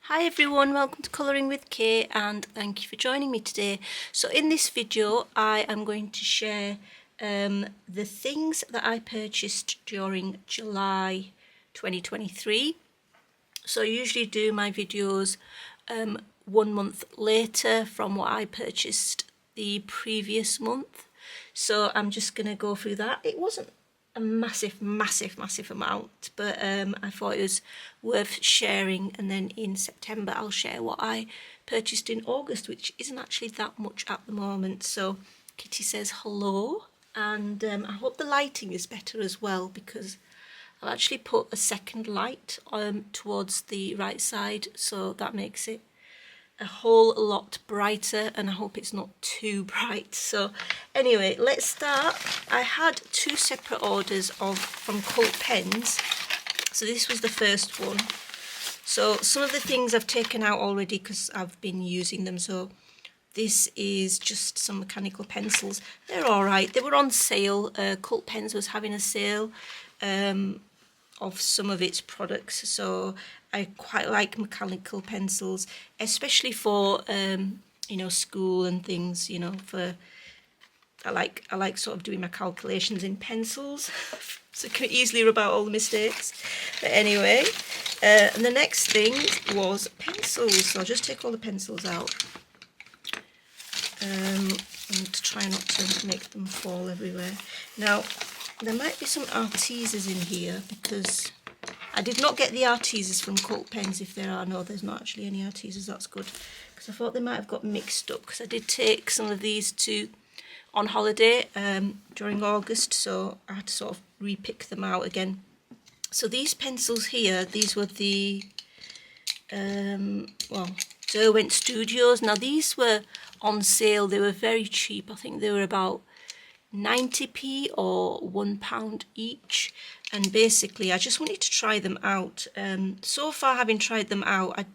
Hi everyone, welcome to Colouring with Kay and thank you for joining me today. So in this video I am going to share the things that I purchased during July 2023. So I usually do my videos 1 month later from what I purchased the previous month. So I'm just going to go through that. It wasn't a massive amount, but I thought it was worth sharing, and then in September I'll share what I purchased in August, which isn't actually that much at the moment. So Kitty says hello, and I hope the lighting is better as well, because I've actually put a second light towards the right side, so that makes it a whole lot brighter, and I hope it's not too bright. So anyway, let's start. I had 2 separate orders from Colt Pens. So this was the first one. So some of the things I've taken out already because I've been using them. So this is just some mechanical pencils. They're all right. They were on sale. Colt Pens was having a sale of some of its products, so I quite like mechanical pencils, especially for you know, school and things. You know, for I like sort of doing my calculations in pencils, so I can easily rub out all the mistakes. But anyway, and the next thing was pencils. So I'll just take all the pencils out and try not to make them fall everywhere. Now, there might be some Arteses in here, because I did not get the Arteses from Colt Pens. If there are, no, there's not actually any Arteses. That's good, because I thought they might have got mixed up, because I did take some of these on holiday during August, so I had to sort of re-pick them out again. So these pencils here, these were the well, Derwent Studios. Now these were on sale. They were very cheap. I think they were about 90p or £1 each, and basically I just wanted to try them out. So far, having tried them out, I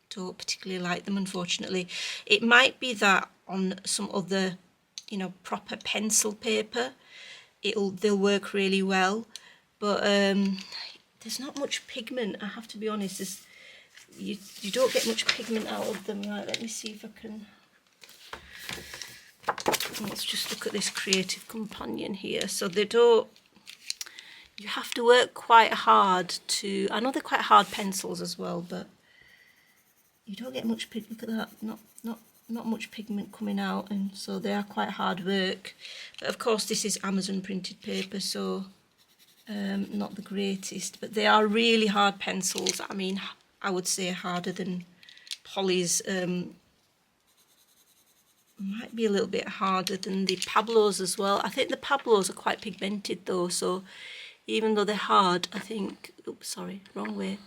don't particularly like them, unfortunately. It might be that on some other, you know, proper pencil paper they'll work really well, but there's not much pigment, I have to be honest. You don't get much pigment out of them. Right, let me see if I can. Let's just look at this Creative Companion here. So they don't, you have to work quite hard to, I know they're quite hard pencils as well, but you don't get much pigment. Look at that, not much pigment coming out, and so they are quite hard work. But of course this is Amazon printed paper, so not the greatest, but they are really hard pencils. I mean, I would say harder than Polly's. Might be a little bit harder than the Pablos as well. I think the Pablos are quite pigmented though, so even though they're hard, I think, oops, sorry, wrong way.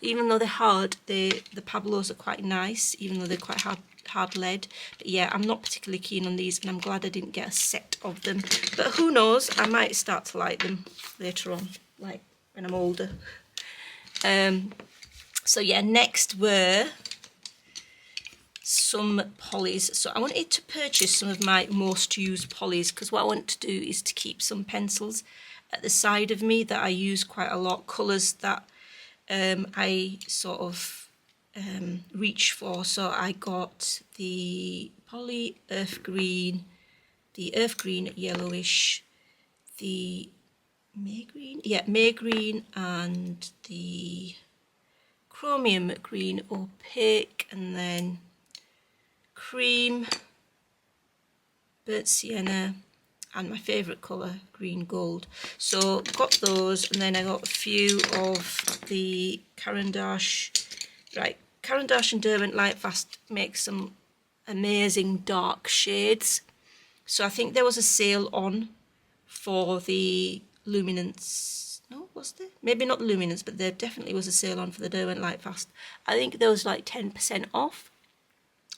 Even though they're hard, the Pablos are quite nice, even though they're quite hard lead. But yeah, I'm not particularly keen on these, and I'm glad I didn't get a set of them. But who knows, I might start to like them later on, like when I'm older. So yeah, next were some polys. So I wanted to purchase some of my most used polys, because what I want to do is to keep some pencils at the side of me that I use quite a lot, colours that I sort of reach for. So I got the Poly Earth Green, the Earth Green Yellowish, the May Green, yeah, May Green, and the Chromium Green Opaque, and then Cream, Burnt Sienna, and my favourite colour, Green Gold. So got those, and then I got a few of the Caran d'Ache. Right, Caran d'Ache and Derwent Lightfast make some amazing dark shades. So I think there was a sale on for the Luminance. No, was there? Maybe not the Luminance, but there definitely was a sale on for the Derwent Lightfast. I think there was like 10% off.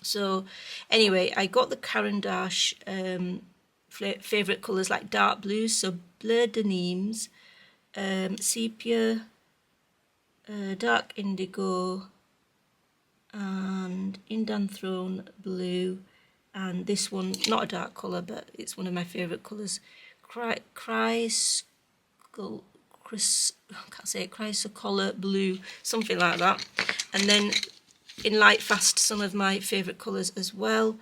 So anyway, I got the Caran d'Ache favourite colours, like dark blues, so Bleu de Nîmes, sepia, dark indigo, and Indanthrone blue, and this one, not a dark colour, but it's one of my favourite colours, Chrysocolor blue, something like that. And then in Light Fast some of my favourite colours as well.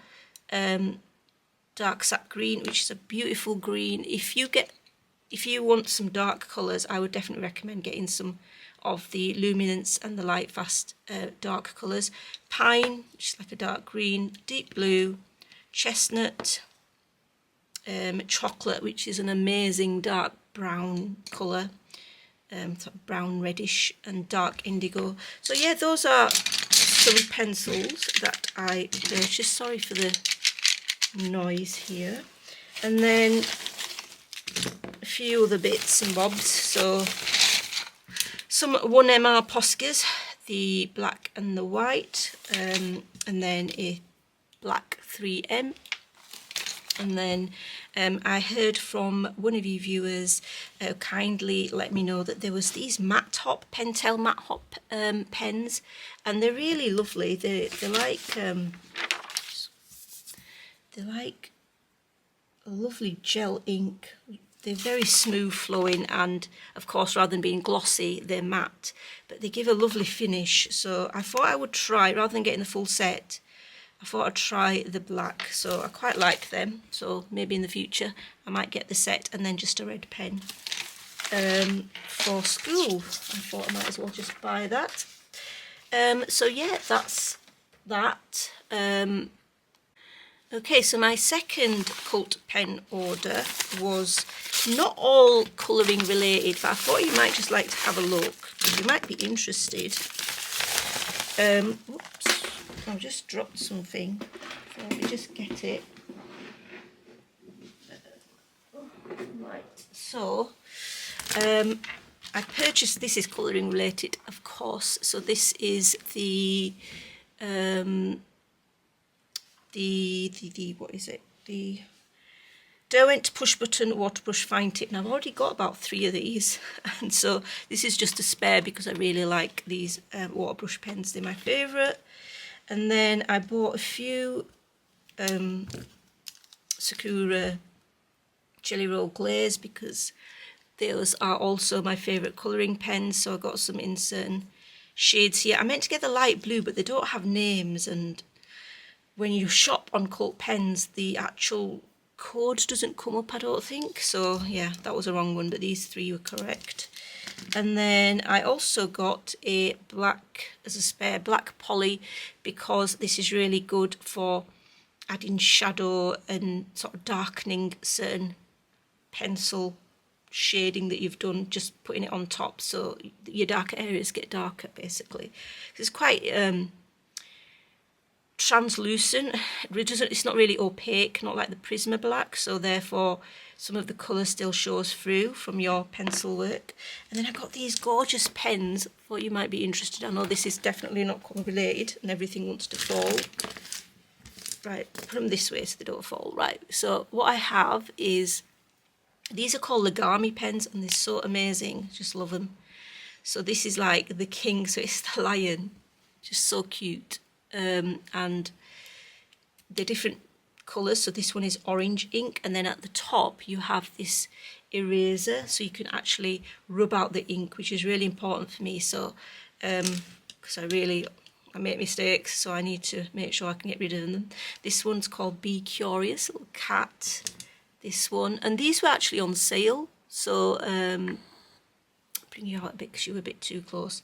Dark sap green, which is a beautiful green. If you want some dark colours, I would definitely recommend getting some of the Luminance and the Light Fast dark colours. Pine, which is like a dark green. Deep blue. Chestnut. Chocolate, which is an amazing dark brown colour. Sort of brown reddish, and dark indigo. So yeah, those are some pencils that I purchased. Sorry for the noise here. And then a few other bits and bobs. So some 1MR Poscas, the black and the white, and then a black 3M. And then I heard from one of you viewers kindly let me know that there was these matte top, Pentel matte top pens, and they're really lovely. They're like a lovely gel ink. They're very smooth flowing, and of course rather than being glossy they're matte, but they give a lovely finish. So I thought I would try, rather than getting the full set, I thought I'd try the black. So I quite like them, so maybe in the future I might get the set and then just a red pen for school. I thought I might as well just buy that. So yeah, that's that. Okay, so my second Colt pen order was not all colouring related, but I thought you might just like to have a look, because you might be interested. Whoops, I've just dropped something, so let me just get it. Right, so I purchased, this is colouring related of course, so this is the what is it? The Derwent push button water brush fine tip. Now I've already got about 3 of these, and so this is just a spare because I really like these water brush pens. They're my favourite. And then I bought a few Sakura Jelly Roll Glaze because those are also my favourite colouring pens. So I got some in certain shades here. I meant to get the light blue, but they don't have names, and when you shop on Colt Pens, the actual code doesn't come up, I don't think. So yeah, that was a wrong one, but these 3 were correct. And then I also got a black, as a spare, black poly, because this is really good for adding shadow and sort of darkening certain pencil shading that you've done, just putting it on top so your darker areas get darker basically. It's quite translucent. It's not really opaque, not like the Prisma black, so therefore some of the colour still shows through from your pencil work. And then I got these gorgeous pens. Thought you might be interested. I know this is definitely not colour related and everything wants to fall. Right, put them this way so they don't fall. Right, so what I have is, these are called Legami pens, and they're so amazing. Just love them. So this is like the king, so it's the lion. Just so cute. And they're different colours. So this one is orange ink, and then at the top you have this eraser, so you can actually rub out the ink, which is really important for me. So because I make mistakes, so I need to make sure I can get rid of them. This one's called Be Curious, little cat. This one, and these were actually on sale, so bring you out a bit because you were a bit too close.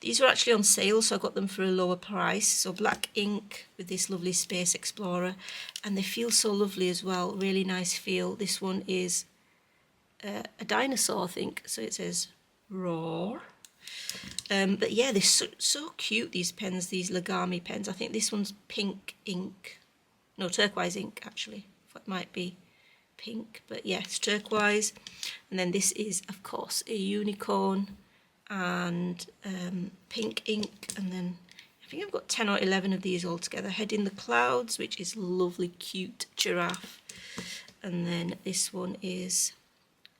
These were actually on sale, so I got them for a lower price. So black ink with this lovely Space Explorer, and they feel so lovely as well. Really nice feel. This one is a dinosaur, I think, so it says roar. But yeah, they're so cute, these pens, these Legami pens. I think this one's pink ink, no, turquoise ink actually. It might be pink, but yeah, it's turquoise. And then this is of course a unicorn and pink ink, and then I think I've got 10 or 11 of these all together. Head in the Clouds, which is lovely cute giraffe, and then this one is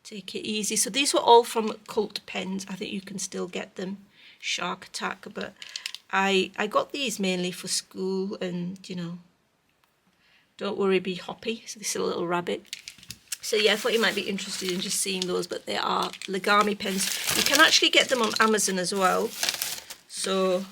Take It Easy. So these were all from Colt Pens. I think you can still get them, Shark Attack, but I got these mainly for school, and you know, don't worry, be hoppy. So this is a little rabbit. So yeah, I thought you might be interested in just seeing those, but they are Legami pens. You can actually get them on Amazon as well. So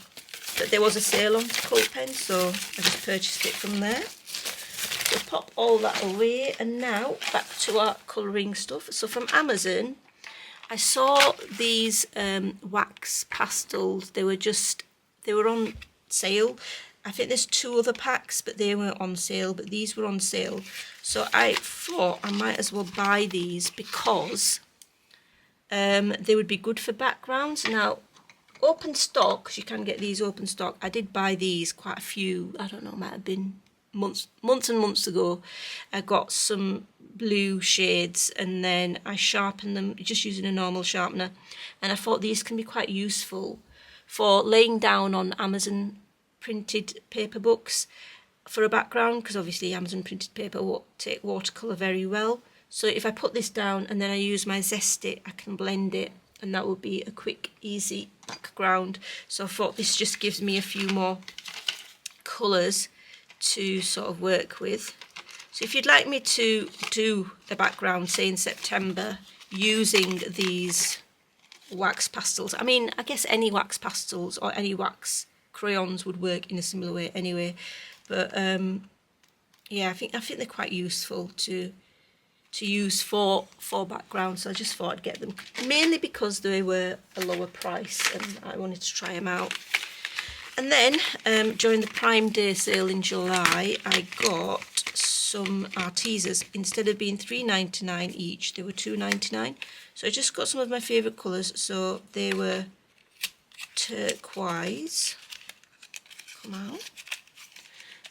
but there was a sale on Colt Pens, so I just purchased it from there. So pop all that away, and now back to our colouring stuff. So from Amazon, I saw these wax pastels. They were on sale. I think there's 2 other packs, but they weren't on sale, but these were on sale. So I thought I might as well buy these because they would be good for backgrounds. Now, open stock, 'cause you can get these open stock. I did buy these quite a few, I don't know, might have been months and months ago. I got some blue shades and then I sharpened them just using a normal sharpener, and I thought these can be quite useful for laying down on Amazon printed paper books for a background, because obviously Amazon printed paper won't take watercolour very well. So if I put this down and then I use my Zesty, I can blend it, and that would be a quick, easy background. So I thought this just gives me a few more colours to sort of work with. So if you'd like me to do a background, say in September, using these wax pastels, I mean, I guess any wax pastels or any wax crayons would work in a similar way anyway. But yeah, I think they're quite useful to use for backgrounds. So I just thought I'd get them, mainly because they were a lower price and I wanted to try them out. And then during the Prime Day sale in July, I got some Artesas. Instead of being £3.99 each, they were £2.99. So I just got some of my favourite colours. So they were turquoise. Come out.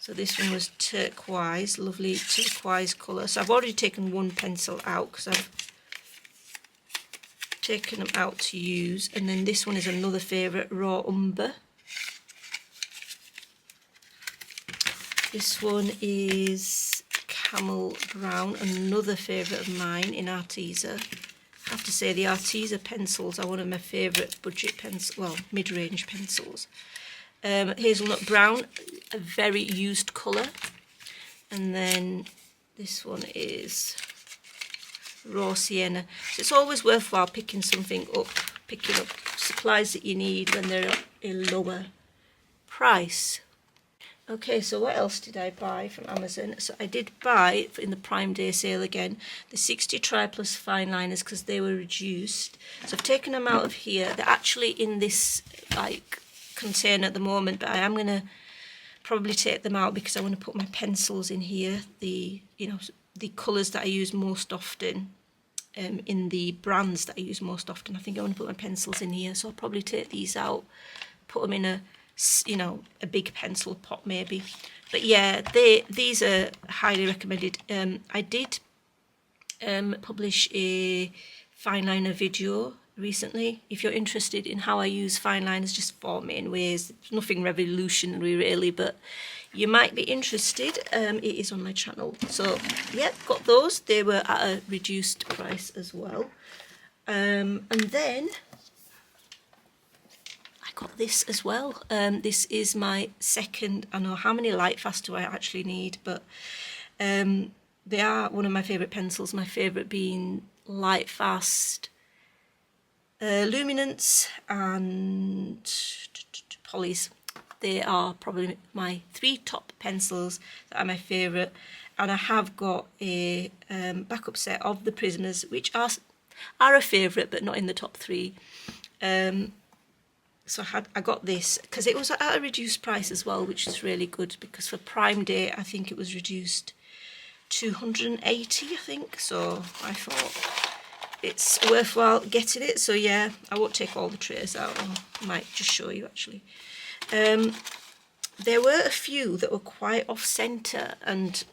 So this one was turquoise, lovely turquoise colour. So I've already taken one pencil out because I've taken them out to use. And then this one is another favourite, raw umber. This one is camel brown, another favourite of mine in Artesa. I have to say the Artesa pencils are one of my favourite budget pencils, well, mid-range pencils. Hazelnut brown, a very used colour. And then this one is raw sienna. So it's always worthwhile picking up supplies that you need when they're a lower price. Okay, so what else did I buy from Amazon? So I did buy, in the Prime Day sale again, the 60 Tri Plus fine liners because they were reduced. So I've taken them out of here. They're actually in this like container at the moment, but I am going to probably take them out because I want to put my pencils in here. The colours that I use most often, in the brands that I use most often. I think I want to put my pencils in here, so I'll probably take these out, put them in a big pencil pot maybe. But yeah, these are highly recommended. I did publish a fine liner video recently. If you're interested in how I use fine liners, just 4 main ways. It's nothing revolutionary really, but you might be interested. It is on my channel. So yeah, got those. They were at a reduced price as well. And then got this as well. This is my second. I know how many Lightfast do I actually need, but they are one of my favourite pencils. My favourite being Lightfast, Luminance and Polly's. They are probably my 3 top pencils that are my favourite, and I have got a backup set of the Prisoners, which are a favourite but not in the top 3. So I got this because it was at a reduced price as well, which is really good, because for Prime Day I think it was reduced 280, I think. So I thought it's worthwhile getting it. So yeah, I won't take all the trays out. I might just show you actually. There were a few that were quite off centre, and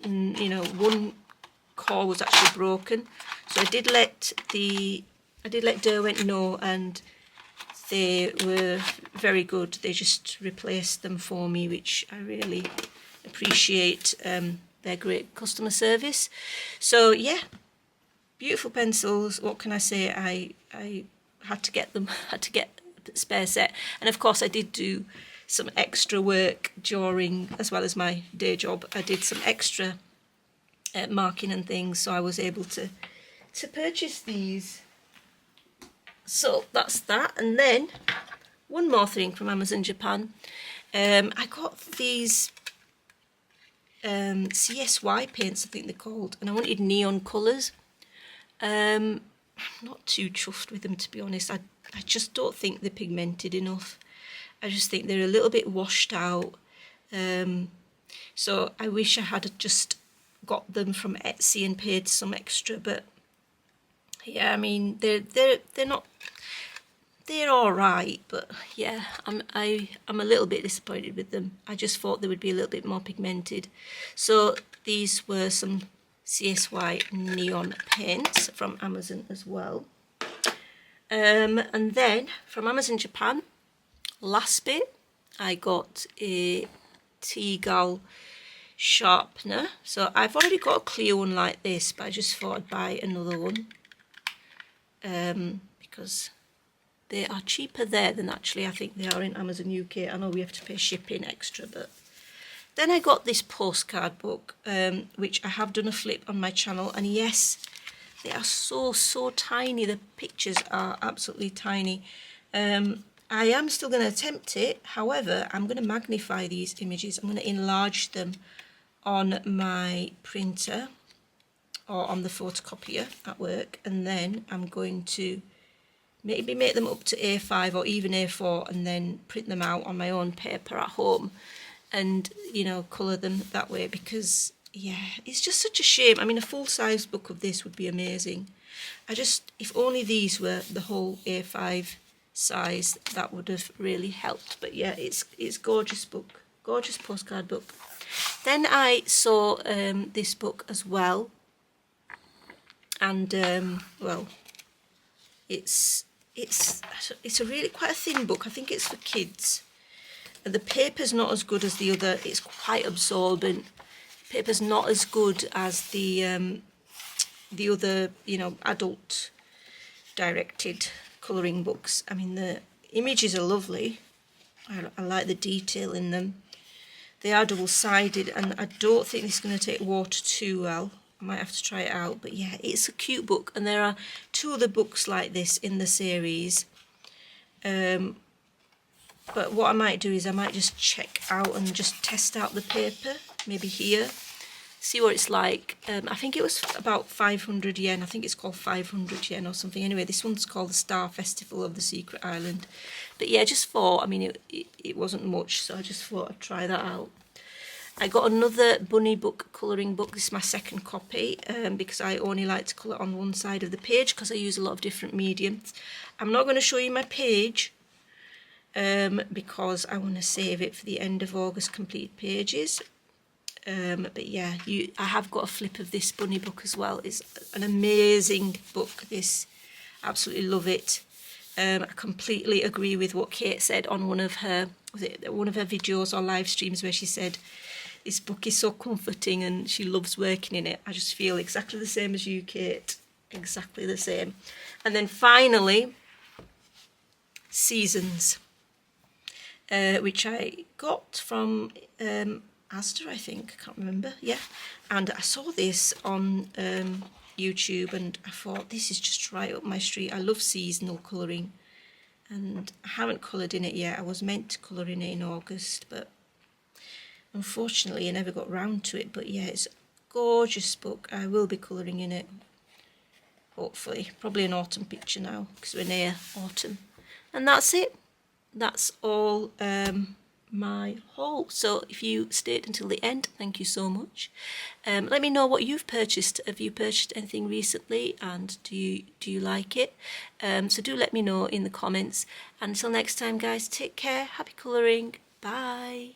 one core was actually broken. So I did let Derwent know, and they were very good. They just replaced them for me, which I really appreciate. Their great customer service. So yeah, beautiful pencils. What can I say? I had to get them. Had to get a spare set, and of course I did do some extra work during, as well as my day job. I did some extra marking and things, so I was able to purchase these. So that's that. And then one more thing from Amazon Japan. I got these CSY paints, I think they're called, and I wanted neon colours. I'm not too chuffed with them, to be honest. I just don't think they're pigmented enough. I just think they're a little bit washed out. So I wish I had just got them from Etsy and paid some extra, but yeah, I mean they're not, they're all right, but yeah, I'm a little bit disappointed with them. I just thought they would be a little bit more pigmented. So these were some CSY neon paints from Amazon as well. And then from Amazon Japan, last bit, I got a T-Gal sharpener. So I've already got a clear one like this, but I just thought I'd buy another one because they are cheaper there than actually I think they are in Amazon UK. I know we have to pay shipping extra, but then I got this postcard book, which I have done a flip on my channel, and yes, they are so tiny. The pictures are absolutely tiny. I am still going to attempt it. However, I'm going to magnify these images. I'm going to enlarge them on my printer or on the photocopier at work, and then I'm going to maybe make them up to A5 or even A4 and then print them out on my own paper at home and, you know, colour them that way, because yeah, it's just such a shame. I mean, a full-size book of this would be amazing. If only these were the whole A5 size, that would have really helped. But yeah, it's gorgeous book, gorgeous postcard book. Then I saw this book as well, and well, it's a really quite a thin book. I think it's for kids. The paper's not as good as the other. It's quite absorbent. Paper's not as good as the other, you know, adult directed colouring books. I mean, the images are lovely. I like the detail in them. They are double-sided, and I don't think this is going to take water too well. I might have to try it out, but yeah, it's a cute book, and there are 2 other books like this in the series. But what I might do is I might just check out and just test out the paper, maybe here, see what it's like. I think it was about 500 yen. I think it's called 500 yen or something. Anyway, this one's called the Star Festival of the Secret Island. But yeah, just thought, I mean, it wasn't much, so I just thought I'd try that out. I got another bunny book colouring book. This is my second copy, because I only like to colour on one side of the page because I use a lot of different mediums. I'm not going to show you my page because I want to save it for the end of August complete pages. But yeah, I have got a flip of this bunny book as well. It's an amazing book, this. Absolutely love it. I completely agree with what Kate said on one of her videos or live streams, where she said this book is so comforting and she loves working in it. I just feel exactly the same as you, Kate. Exactly the same. And then finally, Seasons, which I got from Asda, I think. I can't remember. Yeah. And I saw this on YouTube, and I thought, this is just right up my street. I love seasonal colouring, and I haven't coloured in it yet. I was meant to colour in it in August, but unfortunately I never got round to it. But yeah, it's a gorgeous book. I will be colouring in it, hopefully. Probably an autumn picture now, because we're near autumn. And that's it. That's all my haul. So if you stayed until the end, thank you so much. Let me know what you've purchased. Have you purchased anything recently, and do you like it? So do let me know in the comments. And until next time, guys, take care, happy colouring, bye.